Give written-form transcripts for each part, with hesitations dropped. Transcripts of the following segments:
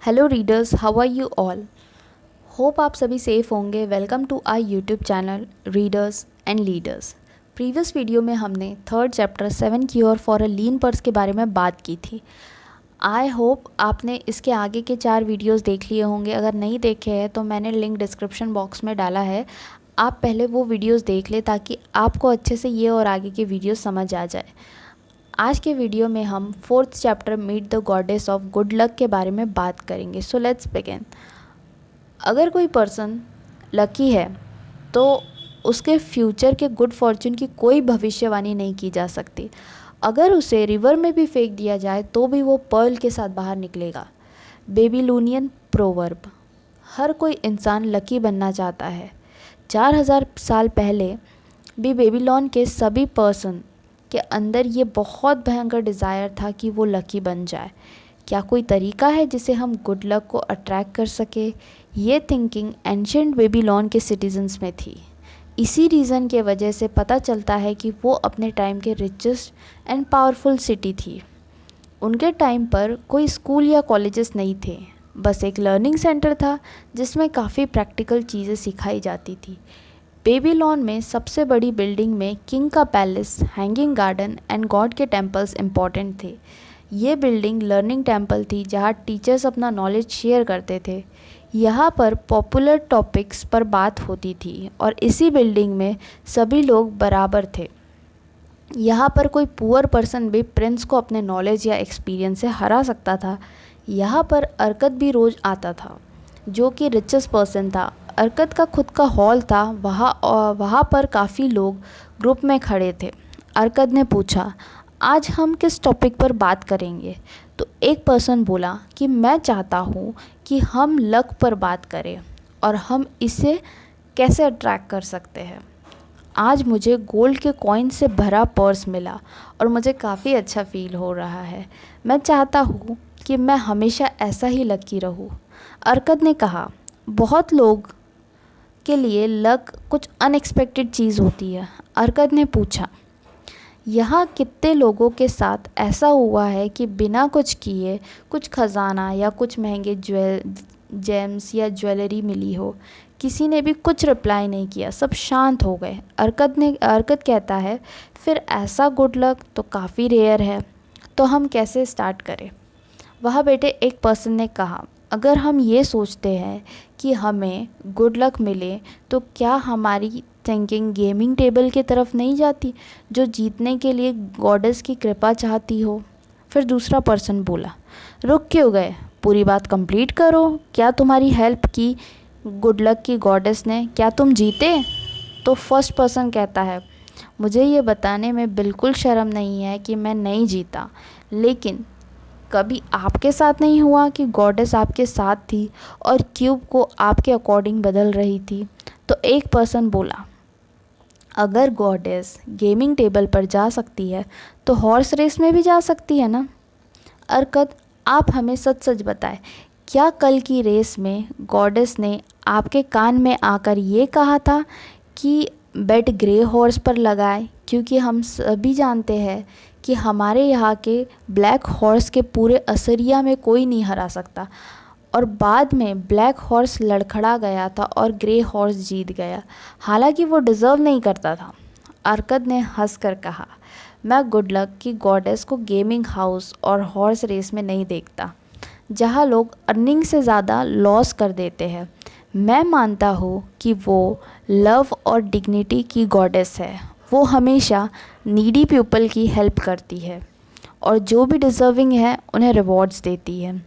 Hello readers, how are you all. Hope आप सभी safe होंगे। Welcome to our YouTube channel readers and leaders. Previous video में हमने third chapter 7 cure for a lean purse के बारे में बात की थी। आई होप आपने इसके आगे के 4 वीडियोस देख लिए होंगे। अगर नहीं देखे हैं तो मैंने लिंक डिस्क्रिप्शन बॉक्स में डाला है, आप पहले वो वीडियोस देख लें ताकि आपको अच्छे से ये और आगे के वीडियोस समझ आ जाए। आज के वीडियो में हम fourth chapter meet the goddess of good luck के बारे में बात करेंगे। So let's begin. अगर कोई पर्सन लकी है तो उसके फ्यूचर के गुड फॉर्चून की कोई भविष्यवाणी नहीं की जा सकती। अगर उसे रिवर में भी फेंक दिया जाए तो भी वो पर्ल के साथ बाहर निकलेगा। Babylonian proverb. हर कोई इंसान लकी बनना चाहता है। 4000 साल पहले भी बेबीलोन के सभी पर्सन के अंदर ये बहुत भयंकर डिज़ायर था कि वो लकी बन जाए। क्या कोई तरीका है जिसे हम गुड लक को अट्रैक्ट कर सके? ये थिंकिंग एंशिएंट बेबीलोन के सिटीजन्स में थी। इसी रीज़न के वजह से पता चलता है कि वो अपने टाइम के रिचेस्ट एंड पावरफुल सिटी थी। उनके टाइम पर कोई स्कूल या कॉलेजेस नहीं थे, बस एक लर्निंग सेंटर था जिसमें काफ़ी प्रैक्टिकल चीज़ें सिखाई जाती थी। बेबीलोन में सबसे बड़ी बिल्डिंग में किंग का palace, hanging garden and God के टेम्पल्स इम्पॉर्टेंट थे। ये बिल्डिंग लर्निंग टेम्पल थी जहाँ टीचर्स अपना नॉलेज शेयर करते थे। यहाँ पर पॉपुलर टॉपिक्स पर बात होती थी और इसी बिल्डिंग में सभी लोग बराबर थे। यहाँ पर कोई पुअर पर्सन भी प्रिंस को अपने नॉलेज या एक्सपीरियंस से हरा सकता था। यहाँ पर अरकत भी रोज़ आता था जो कि रिचेस्ट पर्सन था। अरकत का खुद का हॉल था। वहाँ पर काफ़ी लोग ग्रुप में खड़े थे। अरकत ने पूछा, आज हम किस टॉपिक पर बात करेंगे? तो एक पर्सन बोला कि मैं चाहता हूँ कि हम लक पर बात करें और हम इसे कैसे अट्रैक्ट कर सकते हैं। आज मुझे गोल्ड के कॉइन से भरा पर्स मिला और मुझे काफ़ी अच्छा फील हो रहा है। मैं चाहता हूँ कि मैं हमेशा ऐसा ही लकी रहूँ। अरकत ने कहा, बहुत लोग के लिए लक कुछ अनएक्सपेक्टेड चीज़ होती है। अरकत ने पूछा, यहाँ कितने लोगों के साथ ऐसा हुआ है कि बिना कुछ किए कुछ खजाना या कुछ महंगे जेम्स या ज्वेलरी मिली हो? किसी ने भी कुछ रिप्लाई नहीं किया, सब शांत हो गए। अरकत कहता है, फिर ऐसा गुड लक तो काफ़ी रेयर है, तो हम कैसे स्टार्ट करें? वह बेटे एक पर्सन ने कहा, अगर हम ये सोचते हैं कि हमें गुड लक मिले तो क्या हमारी थिंकिंग गेमिंग टेबल की तरफ नहीं जाती जो जीतने के लिए गॉडेस की कृपा चाहती हो? फिर दूसरा पर्सन बोला, रुक क्यों गए, पूरी बात कंप्लीट करो। क्या तुम्हारी हेल्प की गुड लक की गॉडेस ने? क्या तुम जीते? तो फर्स्ट पर्सन कहता है, मुझे ये बताने में बिल्कुल शर्म नहीं है कि मैं नहीं जीता, लेकिन कभी आपके साथ नहीं हुआ कि गॉडेस आपके साथ थी और क्यूब को आपके अकॉर्डिंग बदल रही थी? तो एक पर्सन बोला, अगर गॉडेस गेमिंग टेबल पर जा सकती है तो हॉर्स रेस में भी जा सकती है ना? अरकत, आप हमें सच सच बताएं, क्या कल की रेस में गॉडेस ने आपके कान में आकर ये कहा था कि बेट ग्रे हॉर्स पर लगाए? क्योंकि हम सभी जानते हैं कि हमारे यहाँ के ब्लैक हॉर्स के पूरे असरिया में कोई नहीं हरा सकता। और बाद में ब्लैक हॉर्स लड़खड़ा गया था और ग्रे हॉर्स जीत गया, हालांकि वो डिज़र्व नहीं करता था। अरकत ने हंसकर कहा, मैं गुड लक की गॉडेस को गेमिंग हाउस और हॉर्स रेस में नहीं देखता जहाँ लोग अर्निंग से ज़्यादा लॉस कर देते हैं। मैं मानता हूँ कि वो लव और डिग्निटी की गॉडेस है। वो हमेशा नीडी पीपल की हेल्प करती है और जो भी डिज़र्विंग है उन्हें रिवॉर्ड्स देती है।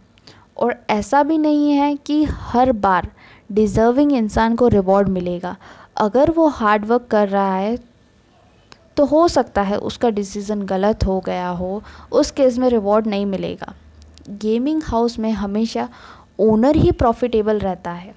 और ऐसा भी नहीं है कि हर बार डिज़र्विंग इंसान को रिवॉर्ड मिलेगा। अगर वो हार्ड वर्क कर रहा है तो हो सकता है उसका डिसीज़न गलत हो गया हो, उस केस में रिवॉर्ड नहीं मिलेगा। गेमिंग हाउस में हमेशा ओनर ही प्रॉफिटेबल रहता है,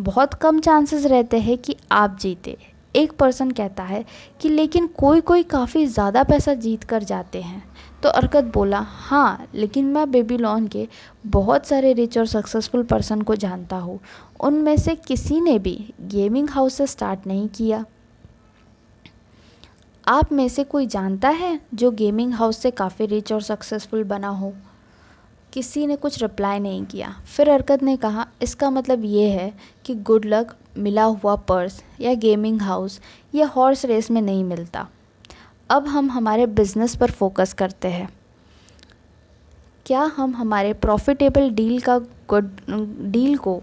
बहुत कम चांसेस रहते हैं कि आप जीते। एक पर्सन कहता है कि लेकिन कोई कोई काफ़ी ज़्यादा पैसा जीत कर जाते हैं। तो अरकत बोला, हाँ, लेकिन मैं बेबीलोन के बहुत सारे रिच और सक्सेसफुल पर्सन को जानता हूँ, उनमें से किसी ने भी गेमिंग हाउस से स्टार्ट नहीं किया। आप में से कोई जानता है जो गेमिंग हाउस से काफ़ी रिच और सक्सेसफुल बना हो? किसी ने कुछ रिप्लाई नहीं किया। फिर अरकत ने कहा, इसका मतलब ये है कि गुड लक मिला हुआ पर्स या गेमिंग हाउस या हॉर्स रेस में नहीं मिलता। अब हम हमारे बिजनेस पर फोकस करते हैं। क्या हम हमारे प्रॉफिटेबल डील को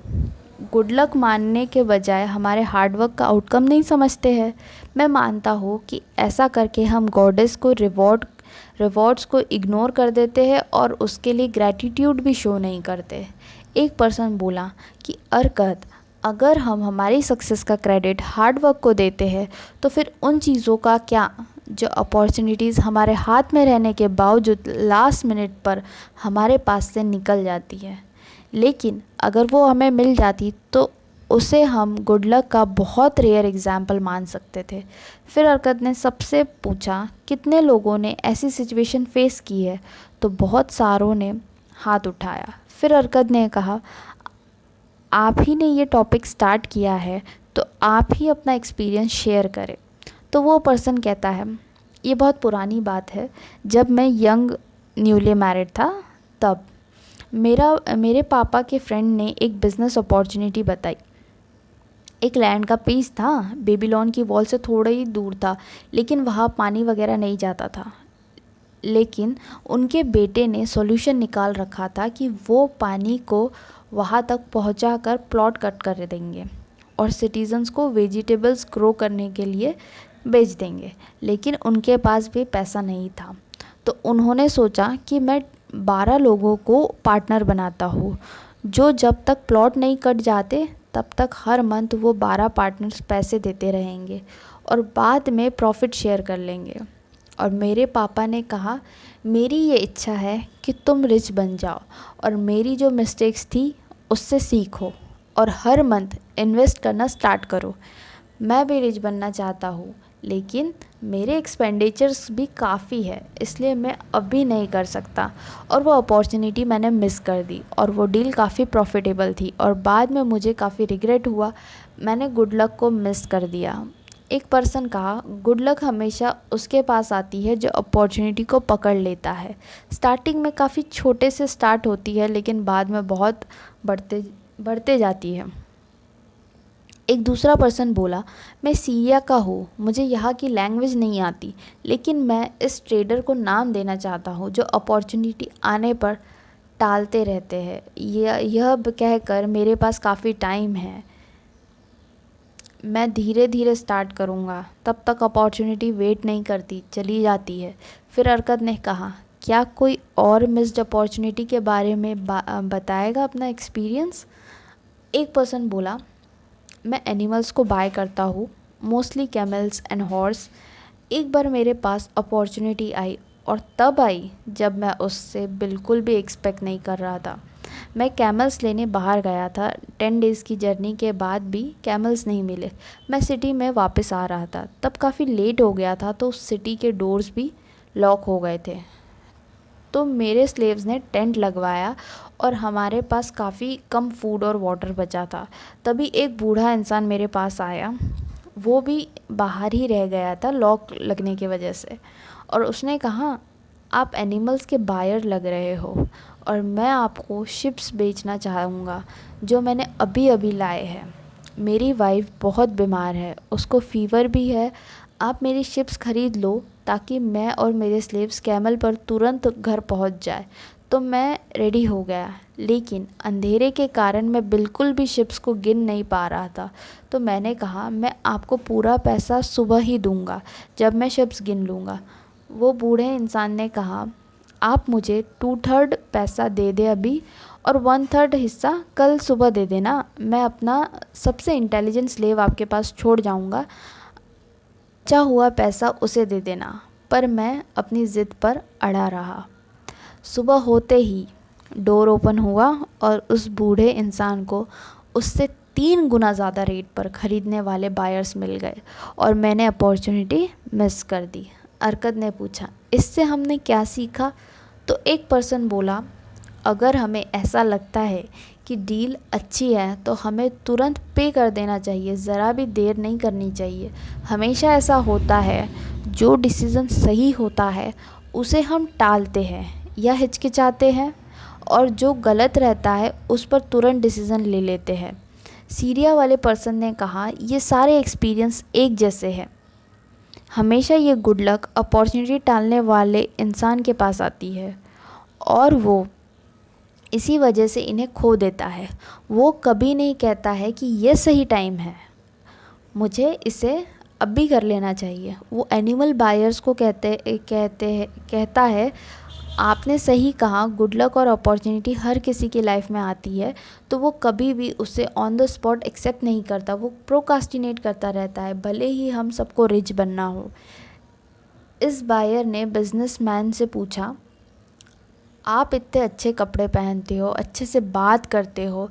गुड लक मानने के बजाय हमारे हार्डवर्क का आउटकम नहीं समझते हैं? मैं मानता हूँ कि ऐसा करके हम गॉडेस को रिवॉर्ड्स को इग्नोर कर देते हैं और उसके लिए ग्रैटिट्यूड भी शो नहीं करते। एक पर्सन बोला कि अरकत, अगर हम हमारी सक्सेस का क्रेडिट हार्डवर्क को देते हैं तो फिर उन चीज़ों का क्या जो अपॉर्चुनिटीज़ हमारे हाथ में रहने के बावजूद लास्ट मिनट पर हमारे पास से निकल जाती है, लेकिन अगर वो हमें मिल जाती तो उसे हम गुड लक का बहुत रेयर एग्जाम्पल मान सकते थे। फिर अरकत ने सबसे पूछा, कितने लोगों ने ऐसी सिचुएशन फेस की है? तो बहुत सारों ने हाथ उठाया। फिर अरकत ने कहा, आप ही ने ये टॉपिक स्टार्ट किया है तो आप ही अपना एक्सपीरियंस शेयर करें। तो वो पर्सन कहता है, ये बहुत पुरानी बात है, जब मैं यंग न्यूली मैरिड था तब मेरे पापा के फ्रेंड ने एक बिज़नेस अपॉर्चुनिटी बताई। एक लैंड का पीस था, बेबीलोन की वॉल से थोड़ा ही दूर था, लेकिन वहाँ पानी वगैरह नहीं जाता था। लेकिन उनके बेटे ने सॉल्यूशन निकाल रखा था कि वो पानी को वहाँ तक पहुँचाकर प्लॉट कट कर देंगे और सिटीजन्स को वेजिटेबल्स ग्रो करने के लिए बेच देंगे। लेकिन उनके पास भी पैसा नहीं था, तो उन्होंने सोचा कि मैं 12 लोगों को पार्टनर बनाता हूँ, जो जब तक प्लॉट नहीं कट जाते तब तक हर मंथ वो 12 पार्टनर्स पैसे देते रहेंगे और बाद में प्रॉफिट शेयर कर लेंगे। और मेरे पापा ने कहा, मेरी ये इच्छा है कि तुम रिच बन जाओ और मेरी जो मिस्टेक्स थी उससे सीखो और हर मंथ इन्वेस्ट करना स्टार्ट करो। मैं भी रिच बनना चाहता हूँ, लेकिन मेरे एक्सपेंडिचर्स भी काफ़ी है, इसलिए मैं अभी नहीं कर सकता। और वो अपॉर्चुनिटी मैंने मिस कर दी और वो डील काफ़ी प्रॉफिटेबल थी और बाद में मुझे काफ़ी रिग्रेट हुआ, मैंने गुड लक को मिस कर दिया। एक पर्सन कहा, गुड लक हमेशा उसके पास आती है जो अपॉर्चुनिटी को पकड़ लेता है। स्टार्टिंग में काफ़ी छोटे से स्टार्ट होती है, लेकिन बाद में बहुत बढ़ते जाती है। एक दूसरा पर्सन बोला, मैं सीरिया का हूँ, मुझे यहाँ की लैंग्वेज नहीं आती, लेकिन मैं इस ट्रेडर को नाम देना चाहता हूँ जो अपॉर्चुनिटी आने पर टालते रहते हैं। यह कहकर मेरे पास काफ़ी टाइम है, मैं धीरे धीरे स्टार्ट करूँगा, तब तक अपॉर्चुनिटी वेट नहीं करती, चली जाती है। फिर अरकत ने कहा, क्या कोई और मिस्ड अपॉर्चुनिटी के बारे में बताएगा अपना एक्सपीरियंस? एक पर्सन बोला, मैं एनिमल्स को बाय करता हूँ, मोस्टली कैमल्स एंड हॉर्स। एक बार मेरे पास अपॉर्चुनिटी आई और तब आई जब मैं उससे बिल्कुल भी एक्सपेक्ट नहीं कर रहा था। मैं कैमल्स लेने बाहर गया था, 10 डेज़ की जर्नी के बाद भी कैमल्स नहीं मिले। मैं सिटी में वापस आ रहा था, तब काफ़ी लेट हो गया था, तो सिटी के डोर्स भी लॉक हो गए थे। तो मेरे स्लेव्स ने टेंट लगवाया और हमारे पास काफ़ी कम फूड और वाटर बचा था। तभी एक बूढ़ा इंसान मेरे पास आया, वो भी बाहर ही रह गया था लॉक लगने की वजह से, और उसने कहा, आप एनिमल्स के बायर लग रहे हो और मैं आपको शिप्स बेचना चाहूँगा जो मैंने अभी अभी लाए हैं। मेरी वाइफ बहुत बीमार है, उसको फ़ीवर भी है, आप मेरी शिप्स ख़रीद लो ताकि मैं और मेरे स्लेव्स कैमल पर तुरंत घर पहुंच जाए। तो मैं रेडी हो गया, लेकिन अंधेरे के कारण मैं बिल्कुल भी शिप्स को गिन नहीं पा रहा था। तो मैंने कहा, मैं आपको पूरा पैसा सुबह ही दूंगा जब मैं शिप्स गिन लूँगा। वो बूढ़े इंसान ने कहा, आप मुझे 2/3 पैसा दे दे अभी और 1/3 हिस्सा कल सुबह दे देना। मैं अपना सबसे इंटेलिजेंट स्लेव आपके पास छोड़ जाऊंगा, बचा हुआ पैसा उसे दे देना। पर मैं अपनी ज़िद पर अड़ा रहा। सुबह होते ही डोर ओपन हुआ और उस बूढ़े इंसान को उससे 3 गुना ज़्यादा रेट पर ख़रीदने वाले बायर्स मिल गए और मैंने अपॉर्चुनिटी मिस कर दी। अरकत ने पूछा, इससे हमने क्या सीखा? तो एक पर्सन बोला, अगर हमें ऐसा लगता है कि डील अच्छी है तो हमें तुरंत पे कर देना चाहिए, ज़रा भी देर नहीं करनी चाहिए। हमेशा ऐसा होता है, जो डिसीज़न सही होता है उसे हम टालते हैं या हिचकिचाते हैं और जो गलत रहता है उस पर तुरंत डिसीज़न ले लेते हैं। सीरिया वाले पर्सन ने कहा, ये सारे एक्सपीरियंस एक जैसे हैं। हमेशा ये गुड लक अपॉर्चुनिटी टालने वाले इंसान के पास आती है और वो इसी वजह से इन्हें खो देता है। वो कभी नहीं कहता है कि ये सही टाइम है, मुझे इसे अभी कर लेना चाहिए। वो एनिमल बायर्स को कहता है, आपने सही कहा, गुड लक और अपॉर्चुनिटी हर किसी की लाइफ में आती है, तो वो कभी भी उसे ऑन द स्पॉट एक्सेप्ट नहीं करता, वो प्रोकास्टिनेट करता रहता है, भले ही हम सबको रिच बनना हो। इस बायर ने बिजनेसमैन से पूछा, आप इतने अच्छे कपड़े पहनते हो, अच्छे से बात करते हो,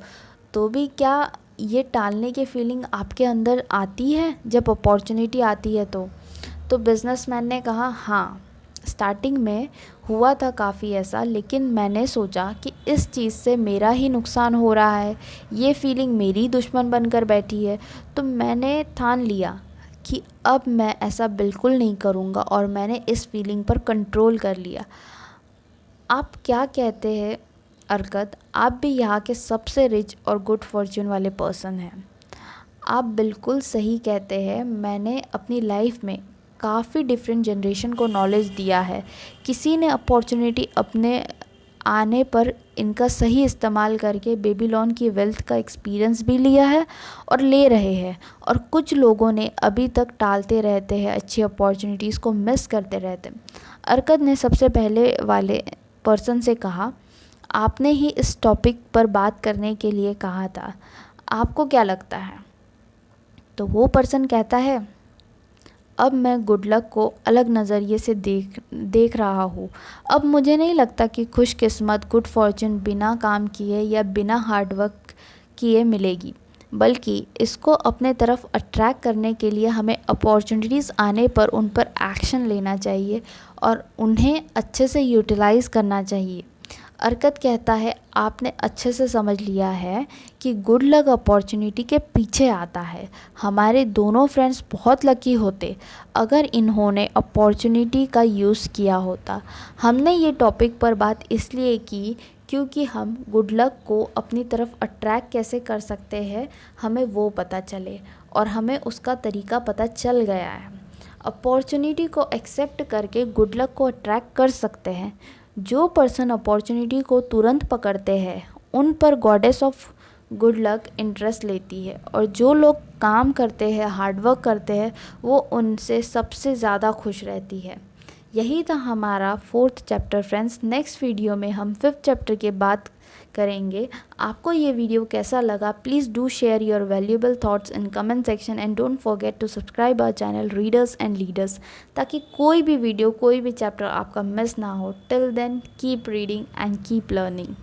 तो भी क्या ये टालने की फीलिंग आपके अंदर आती है जब अपॉर्चुनिटी आती है? तो बिजनेसमैन ने कहा, हाँ, स्टार्टिंग में हुआ था काफ़ी ऐसा, लेकिन मैंने सोचा कि इस चीज़ से मेरा ही नुकसान हो रहा है, ये फीलिंग मेरी दुश्मन बनकर बैठी है, तो मैंने ठान लिया कि अब मैं ऐसा बिल्कुल नहीं करूँगा और मैंने इस फीलिंग पर कंट्रोल कर लिया। आप क्या कहते हैं अरकत? आप भी यहाँ के सबसे रिच और गुड फॉर्च्यून वाले पर्सन हैं। आप बिल्कुल सही कहते हैं। मैंने अपनी लाइफ में काफ़ी डिफरेंट जनरेशन को नॉलेज दिया है। किसी ने अपॉर्चुनिटी अपने आने पर इनका सही इस्तेमाल करके बेबीलोन की वेल्थ का एक्सपीरियंस भी लिया है और ले रहे हैं, और कुछ लोगों ने अभी तक टालते रहते हैं, अच्छी अपॉर्चुनिटीज़ को मिस करते रहते हैं। अरकत ने सबसे पहले वाले पर्सन से कहा, आपने ही इस टॉपिक पर बात करने के लिए कहा था, आपको क्या लगता है? तो वो पर्सन कहता है, अब मैं गुड लक को अलग नज़रिए से देख रहा हूँ। अब मुझे नहीं लगता कि खुशकिस्मत गुड फॉर्चून बिना काम किए या बिना हार्डवर्क किए मिलेगी, बल्कि इसको अपने तरफ अट्रैक्ट करने के लिए हमें अपॉर्चुनिटीज़ आने पर उन पर एक्शन लेना चाहिए और उन्हें अच्छे से यूटिलाइज़ करना चाहिए। अरकत कहता है, आपने अच्छे से समझ लिया है कि गुड लक अपॉर्चुनिटी के पीछे आता है। हमारे दोनों फ्रेंड्स बहुत लकी होते अगर इन्होंने अपॉर्चुनिटी का यूज़ किया होता। हमने ये टॉपिक पर बात इसलिए की क्योंकि हम गुड लक को अपनी तरफ अट्रैक्ट कैसे कर सकते हैं हमें वो पता चले, और हमें उसका तरीका पता चल गया है। अपॉर्चुनिटी को एक्सेप्ट करके गुड लक को अट्रैक्ट कर सकते हैं। जो पर्सन अपॉर्चुनिटी को तुरंत पकड़ते हैं उन पर goddess of good luck interest लेती है, और जो लोग काम करते हैं, हार्डवर्क करते हैं, वो उनसे सबसे ज़्यादा खुश रहती है। यही था हमारा 4th chapter friends. Next video में हम 5th चैप्टर के बात करेंगे। आपको ये वीडियो कैसा लगा? Please do share your valuable thoughts in comment section and don't forget to subscribe our channel readers and leaders, ताकि कोई भी वीडियो, कोई भी चैप्टर आपका मिस ना हो। Till then keep reading and keep learning.